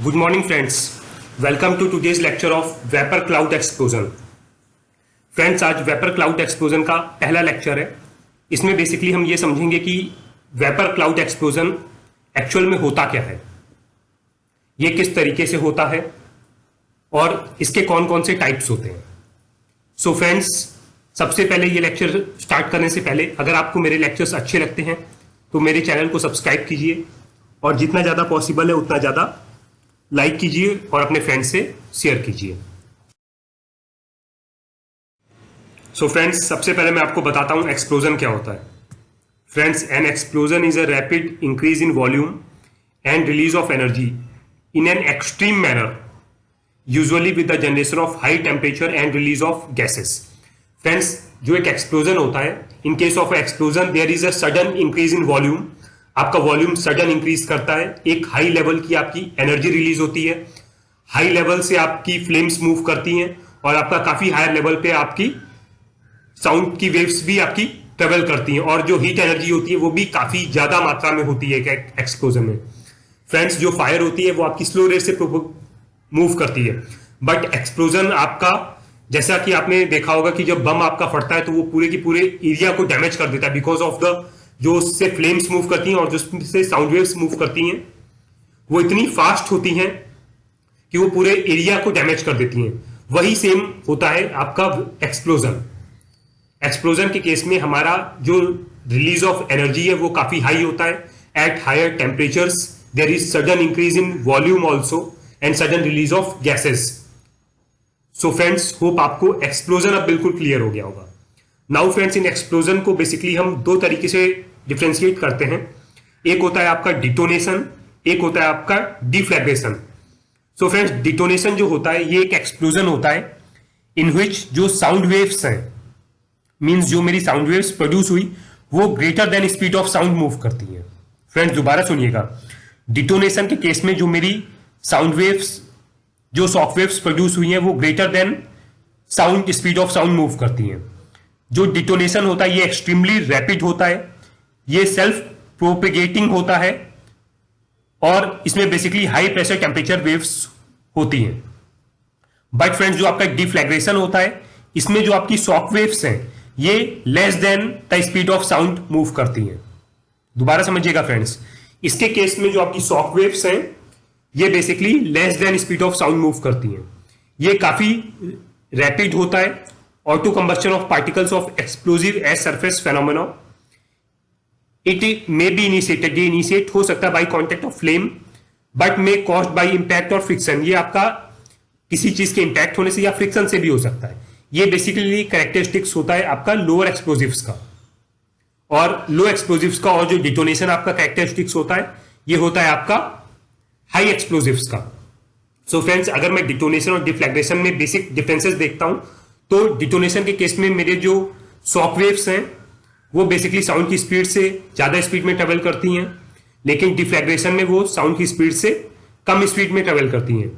Good morning friends. Welcome to today's lecture of Vapor Cloud Explosion. Friends आज vapour cloud explosion का पहला lecture है। इसमें basically हम ये समझेंगे कि वेपर क्लाउड एक्सप्लोजन एक्चुअल में होता क्या है, ये किस तरीके से होता है और इसके कौन कौन से टाइप्स होते हैं। सो फ्रेंड्स, सबसे पहले ये लेक्चर स्टार्ट करने से पहले अगर आपको मेरे लेक्चर्स अच्छे लगते हैं तो मेरे चैनल को सब्सक्राइब कीजिए और जितना ज़्यादा पॉसिबल है उतना ज़्यादा लाइक कीजिए और अपने फ्रेंड्स से शेयर कीजिए। सो फ्रेंड्स, सबसे पहले मैं आपको बताता हूं एक्सप्लोजन क्या होता है। Friends, an explosion is a rapid increase in volume and release of energy in an extreme manner, usually with the generation of high temperature and release of gases. Friends, जो एक एक्सप्लोजन होता है, in case of explosion there is a sudden increase in volume. आपका volume sudden increase करता है, एक high level की आपकी एनर्जी रिलीज होती है, हाई लेवल से आपकी फ्लेम्स मूव करती हैं और आपका काफी हायर लेवल पे आपकी साउंड की वेव्स भी आपकी ट्रेवल करती हैं और जो हीट एनर्जी होती है वो भी काफी ज्यादा मात्रा में होती है एक्सप्लोजन में। फ्रेंड्स, जो फायर होती है वो आपकी स्लो रेट से मूव करती है, बट एक्सप्लोजन आपका, जैसा कि आपने देखा होगा कि जब बम आपका फटता है तो वो पूरे की पूरे एरिया को डैमेज कर देता है बिकॉज ऑफ द जो उससे फ्लेम्स मूव करती हैं और जो उससे साउंड वेव्स मूव करती हैं वो इतनी फास्ट होती हैं कि वो पूरे एरिया को डैमेज कर देती हैं। वही सेम होता है आपका एक्सप्लोजन। एक्सप्लोजन के केस में हमारा जो रिलीज ऑफ एनर्जी है वो काफी हाई होता है। At higher temperatures there is sudden increase in volume also and sudden release of gases. So friends, hope आपको एक्सप्लोजन अब बिल्कुल क्लियर हो गया होगा। नाउ फ्रेंड्स, इन एक्सप्लोजन को बेसिकली हम दो तरीके से डिफ्रेंशिएट करते हैं। एक होता है आपका डिटोनेशन, एक होता है आपका डिफ्लैग्रेशन। सो फ्रेंड्स, डिटोनेशन जो होता है ये एक एक्सप्लोजन होता है इन विच जो साउंड वेव्स हैं, मींस जो मेरी साउंड वेव्स प्रोड्यूस हुई वो greater than speed of sound move करती हैं। फ्रेंड्स, दोबारा सुनिएगा, डिटोनेशन के केस में जो मेरी साउंड वेव्स, जो शॉक वेव्स प्रोड्यूस हुई हैं वो greater than sound speed of sound move करती हैं। जो डिटोनेशन होता है ये एक्सट्रीमली रैपिड होता है, ये सेल्फ प्रोपेगेटिंग होता है और इसमें basically high pressure temperature waves होती हैं। बट फ्रेंड्स, जो आपका डिफ्लैग्रेशन होता है इसमें जो आपकी शॉक वेव्स हैं ये less than the speed of sound move करती हैं। दोबारा समझिएगा फ्रेंड्स, इसके केस में जो आपकी शॉक वेव्स हैं ये basically less than speed of sound move करती हैं। ये काफी रैपिड होता है। Auto combustion of particles of explosive as surface phenomena, it may be initiated, ये इनिशिएट हो सकता है by contact of flame but may caused by impact और फ्रिक्शन। ये आपका किसी चीज के इंपैक्ट होने से या फ्रिक्शन से भी हो सकता है। ये बेसिकली कैरेक्टरिस्टिक्स होता है आपका लोअर एक्सप्लोजिव्स का। और लो एक्सप्लोजिव्स का और जो डिटोनेशन आपका कैरेक्टरिस्टिक्स होता है ये होता है आपका हाई एक्सप्लोजिव्स का। सो फ्रेंड्स, अगर मैं डिटोनेशन और डिफ्लैग्रेशन में बेसिक डिफरेंसेस देखता हूं तो डिटोनेशन के केस में मेरे जो शॉक वेव्स हैं वो बेसिकली साउंड की स्पीड से ज्यादा स्पीड में ट्रेवल करती हैं, लेकिन डिफ्लैग्रेशन में वो साउंड की स्पीड से कम स्पीड में ट्रेवल करती हैं।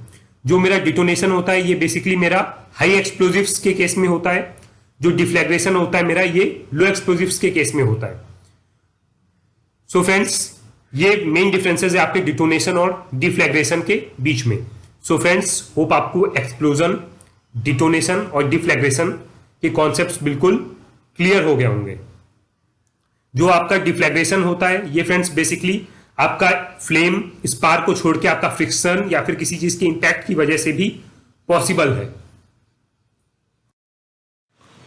जो मेरा डिटोनेशन होता है ये बेसिकली मेरा हाई एक्सप्लोजिव्स के केस में होता है, जो डिफ्लैग्रेशन होता है मेरा ये लो एक्सप्लोजिव्स के केस में होता है। सो फ्रेंड्स, ये मेन डिफरेंसेस है आपके डिटोनेशन और डिफ्लैग्रेशन के बीच में। सो फ्रेंड्स, होप आपको एक्सप्लोजन, डिटोनेशन और डिफ्लैग्रेशन के कॉन्सेप्ट्स बिल्कुल क्लियर हो गए होंगे। जो आपका डिफ्लैग्रेशन होता है ये फ्रेंड्स बेसिकली आपका फ्लेम स्पार्क को छोड़ के आपका फ्रिक्शन या फिर किसी चीज के इंपैक्ट की वजह से भी पॉसिबल है।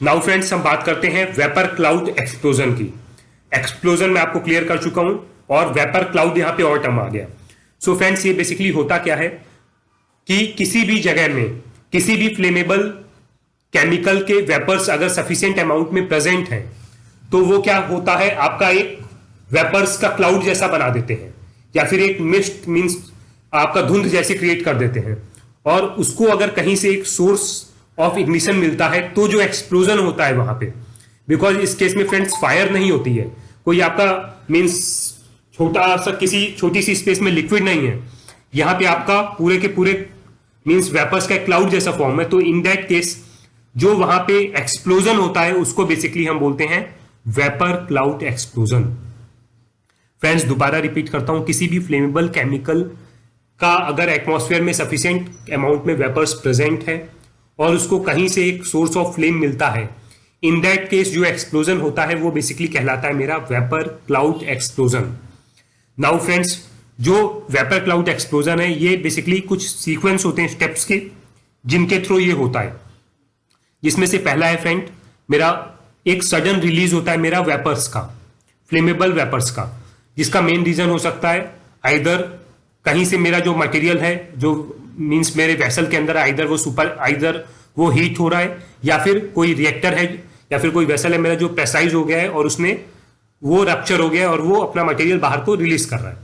नाउ फ्रेंड्स, हम बात करते हैं वेपर क्लाउड एक्सप्लोजन की। एक्सप्लोजन मैं आपको क्लियर कर चुका हूं और वेपर क्लाउड यहां पे और टर्म आ गया। सो फ्रेंड्स, ये बेसिकली होता क्या है कि किसी भी जगह में किसी भी फ्लेमेबल केमिकल के वेपर्स अगर सफिशिएंट अमाउंट में प्रेजेंट हैं तो वो क्या होता है, आपका एक वेपर्स का क्लाउड जैसा बना देते हैं या फिर एक मिस्ट, मींस आपका धुंध जैसे क्रिएट कर देते हैं। और उसको अगर कहीं से एक सोर्स ऑफ इग्निशन मिलता है तो जो एक्सप्लोजन होता है वहां पे, बिकॉज इस केस में फ्रेंड्स फायर नहीं होती है, कोई आपका मींस छोटा सा किसी छोटी सी स्पेस में लिक्विड नहीं है, यहां पे आपका पूरे के पूरे मींस वेपर्स का क्लाउड जैसा फॉर्म है। तो इन दैट केस जो वहां पे एक्सप्लोजन होता है उसको बेसिकली हम बोलते हैं वेपर क्लाउड एक्सप्लोजन। फ्रेंड्स, दोबारा रिपीट करता हूं, किसी भी फ्लेमेबल केमिकल का अगर एटमॉस्फेयर में सफिशिएंट अमाउंट में वेपर्स प्रेजेंट है और उसको कहीं से एक सोर्स ऑफ फ्लेम मिलता है, इन दैट केस जो एक्सप्लोजन होता है वो बेसिकली कहलाता है मेरा vapour cloud explosion. Now friends, जो वेपर क्लाउड एक्सप्लोजन है ये बेसिकली कुछ सीक्वेंस होते हैं स्टेप्स के, जिनके थ्रू ये होता है। जिसमें से पहला है फ्रेंड मेरा एक सडन रिलीज होता है मेरा वेपर्स का, फ्लेमेबल वेपर्स का, जिसका मेन रीजन हो सकता है आइदर कहीं से मेरा जो मटेरियल है जो मींस मेरे वेसल के अंदर आइदर वो हीट हो रहा है, या फिर कोई रिएक्टर है या फिर कोई वेसल है मेरा जो प्रेसाइज हो गया है और उसमें वो रप्चर हो गया है और वो अपना मटेरियल बाहर को रिलीज कर रहा है।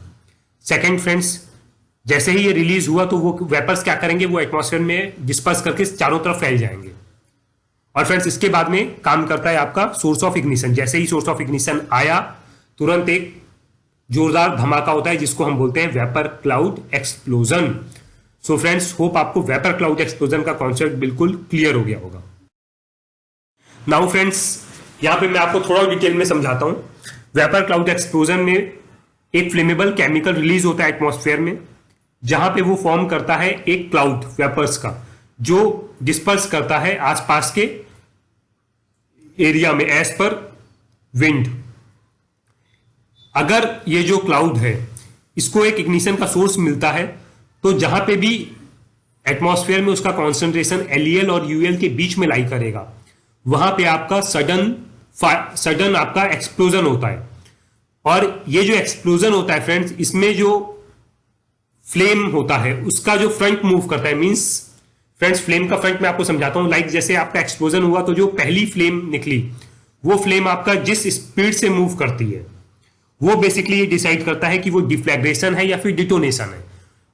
सेकेंड फ्रेंड्स, जैसे ही ये रिलीज हुआ तो वो वेपर्स क्या करेंगे, वो एटमॉस्फेयर में डिस्पर्स करके चारों तरफ फैल जाएंगे। और फ्रेंड्स इसके बाद में काम करता है आपका सोर्स ऑफ इग्निशन। जैसे ही सोर्स ऑफ इग्निशन आया तुरंत एक जोरदार धमाका होता है जिसको हम बोलते हैं vapour cloud explosion. So friends, hope आपको वेपर क्लाउड एक्सप्लोजन का कॉन्सेप्ट बिल्कुल क्लियर हो गया होगा। नाउ फ्रेंड्स, यहां पे मैं आपको थोड़ा डिटेल में समझाता हूं। वेपर क्लाउड एक्सप्लोजन में एक फ्लेमेबल केमिकल रिलीज होता है एटमॉस्फेयर में, जहां पे वो फॉर्म करता है एक क्लाउड वेपर्स का, जो डिस्पर्स करता है आसपास के एरिया में एज पर विंड। अगर ये जो क्लाउड है इसको एक इग्निशन का सोर्स मिलता है तो जहां पे भी एटमॉस्फेयर में उसका कॉन्सेंट्रेशन एलईएल और यूएल के बीच में लाई करेगा, वहां पे आपका सडन आपका एक्सप्लोजन होता है। और ये जो एक्सप्लोजन होता है फ्रेंड्स, इसमें जो फ्लेम होता है उसका जो फ्रंट मूव करता है, मींस फ्रेंड्स फ्लेम का फ्रंट मैं आपको समझाता हूं। लाइक जैसे आपका एक्सप्लोजन हुआ तो जो पहली फ्लेम निकली वो फ्लेम आपका जिस स्पीड से मूव करती है वो बेसिकली ये डिसाइड करता है कि वो डिफ्लैग्रेशन है या फिर डिटोनेशन है।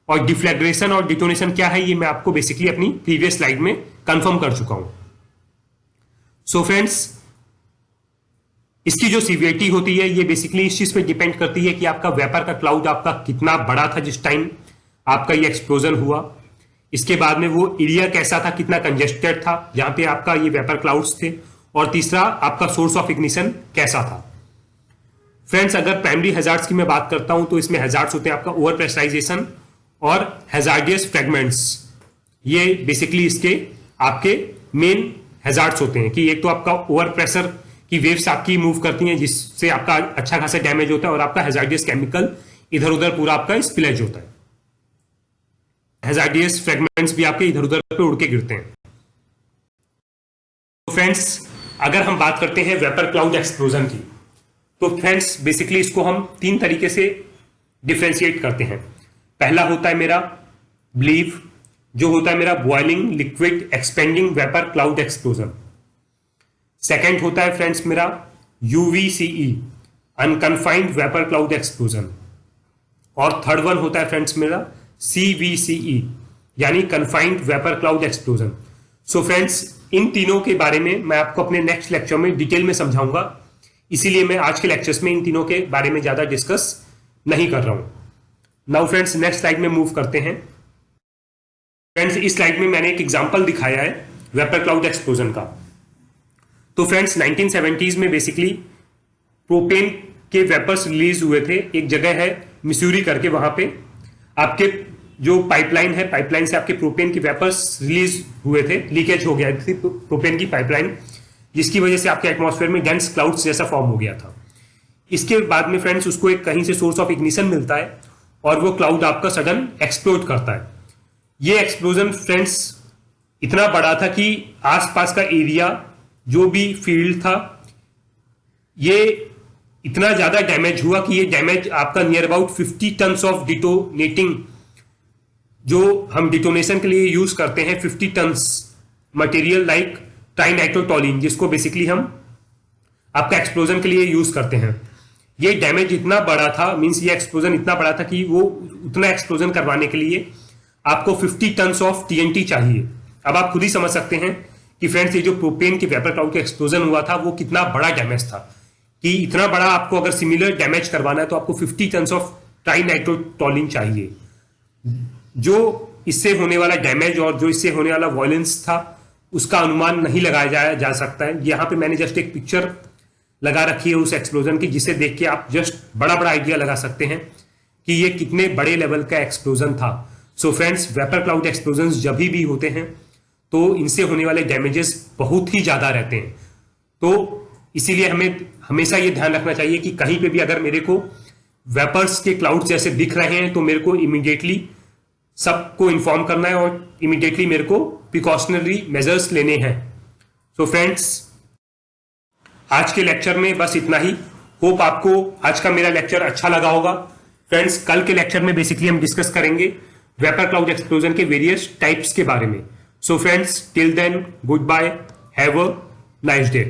और डिफ्लैग्रेशन और डिटोनेशन क्या है ये मैं आपको बेसिकली अपनी प्रीवियस स्लाइड में कंफर्म कर चुका हूं। सो फ्रेंड्स, इसकी जो सीवियरिटी होती है ये बेसिकली इस चीज पे डिपेंड करती है कि आपका वेपर का क्लाउड आपका कितना बड़ा था जिस टाइम आपका ये एक्सप्लोजन हुआ। इसके बाद में वो एरिया कैसा था, कितना कंजेस्टेड था जहां पे आपका ये वेपर क्लाउड्स थे। और तीसरा आपका सोर्स ऑफ इग्निशन कैसा था। फ्रेंड्स, अगर प्राइमरी हैजार्ड्स की मैं बात करता हूं तो इसमें हैजार्ड्स होते हैं आपका ओवर प्रेशराइजेशन और हैजार्डियस फ्रेगमेंट्स। ये बेसिकली इसके आपके मेन हैजार्ड्स होते हैं कि एक तो आपका ओवर प्रेशर की वेव्स आपकी मूव करती हैं जिससे आपका अच्छा खासा डैमेज होता है, और आपका हैजार्डियस केमिकल इधर उधर पूरा आपका स्पिलेज होता है। हैजार्डियस फ्रेगमेंट्स भी आपके इधर उधर पे उड़ के गिरते हैं। तो फ्रेंड्स, अगर हम बात करते हैं वेपर क्लाउड एक्सप्लोजन की, तो फ्रेंड्स बेसिकली इसको हम तीन तरीके से डिफ्रेंशिएट करते हैं। पहला होता है मेरा ब्लीव, जो होता है मेरा boiling liquid expanding vapour cloud explosion. Second होता है फ्रेंड्स मेरा UVCE unconfined vapour cloud explosion. और थर्ड वन होता है फ्रेंड्स मेरा सीवीसीई यानी confined vapour cloud explosion. So friends, इन तीनों के बारे में मैं आपको अपने नेक्स्ट लेक्चर में डिटेल में समझाऊंगा, इसीलिए मैं आज के लेक्चर्स में इन तीनों के बारे में ज्यादा डिस्कस नहीं कर रहा हूं। नाउ फ्रेंड्स, नेक्स्ट स्लाइड में मूव करते हैं। फ्रेंड्स, इस स्लाइड में मैंने एक एग्जांपल दिखाया है वेपर क्लाउड एक्सप्लोजन का। तो फ्रेंड्स 1970s में बेसिकली प्रोपेन के वेपर्स रिलीज हुए थे। एक जगह है मिसूरी करके, वहां पे आपके जो पाइपलाइन है, पाइपलाइन से आपके प्रोपेन के वेपर्स रिलीज हुए थे, लीकेज हो गया थी प्रोपेन की पाइपलाइन, जिसकी वजह से आपके एटमॉस्फेयर में डेंस क्लाउड्स जैसा फॉर्म हो गया था। इसके बाद में फ्रेंड्स उसको एक कहीं से सोर्स ऑफ इग्निशन मिलता है और वो क्लाउड आपका सडन एक्सप्लोड करता है। ये एक्सप्लोजन फ्रेंड्स इतना बड़ा था कि आसपास का एरिया जो भी फील्ड था ये इतना ज्यादा डैमेज हुआ कि ये डैमेज आपका near about 50 tons of detonating, जो हम डिटोनेशन के लिए यूज करते हैं 50 टन्स मटेरियल लाइक ट्राइनाइट्रोटोलिन, जिसको बेसिकली हम आपका एक्सप्लोजन के लिए यूज करते हैं। ये डैमेज इतना बड़ा था, मींस ये एक्सप्लोजन इतना बड़ा था कि वो उतना एक्सप्लोजन करवाने के लिए आपको 50 टन्स ऑफ टीएनटी चाहिए। अब आप खुद ही समझ सकते हैं कि फ्रेंड्स ये जो प्रोपेन के वेपर क्लाउड का एक्सप्लोजन हुआ था वो कितना बड़ा डैमेज था, कि इतना बड़ा आपको अगर सिमिलर डैमेज करवाना है तो आपको 50 टन्स ऑफ ट्राइनाइट्रोटोलिन चाहिए। जो इससे होने वाला डैमेज और जो इससे होने वाला वायलेंस था उसका अनुमान नहीं लगाया जा सकता है। यहाँ पे मैंने जस्ट एक पिक्चर लगा रखी है उस एक्सप्लोजन की, जिसे देख के आप जस्ट बड़ा बड़ा आइडिया लगा सकते हैं कि ये कितने बड़े लेवल का एक्सप्लोजन था। So friends, vapour cloud explosion जब भी होते हैं तो इनसे होने वाले डैमेजेस बहुत ही ज्यादा रहते हैं। तो इसीलिए हमें हमेशा ये ध्यान रखना चाहिए कि कहीं पे भी अगर मेरे को वेपर्स के क्लाउड जैसे दिख रहे हैं तो मेरे को इमीडिएटली सबको इन्फॉर्म करना है और इमीडिएटली मेरे को प्रिकॉशनरी मेजर्स लेने हैं। सो फ्रेंड्स, आज के लेक्चर में बस इतना ही। होप आपको आज का मेरा लेक्चर अच्छा लगा होगा। फ्रेंड्स, कल के लेक्चर में बेसिकली हम डिस्कस करेंगे वेपर क्लाउड एक्सप्लोजन के वेरियस टाइप्स के बारे में। So friends, till then, goodbye, have a nice day.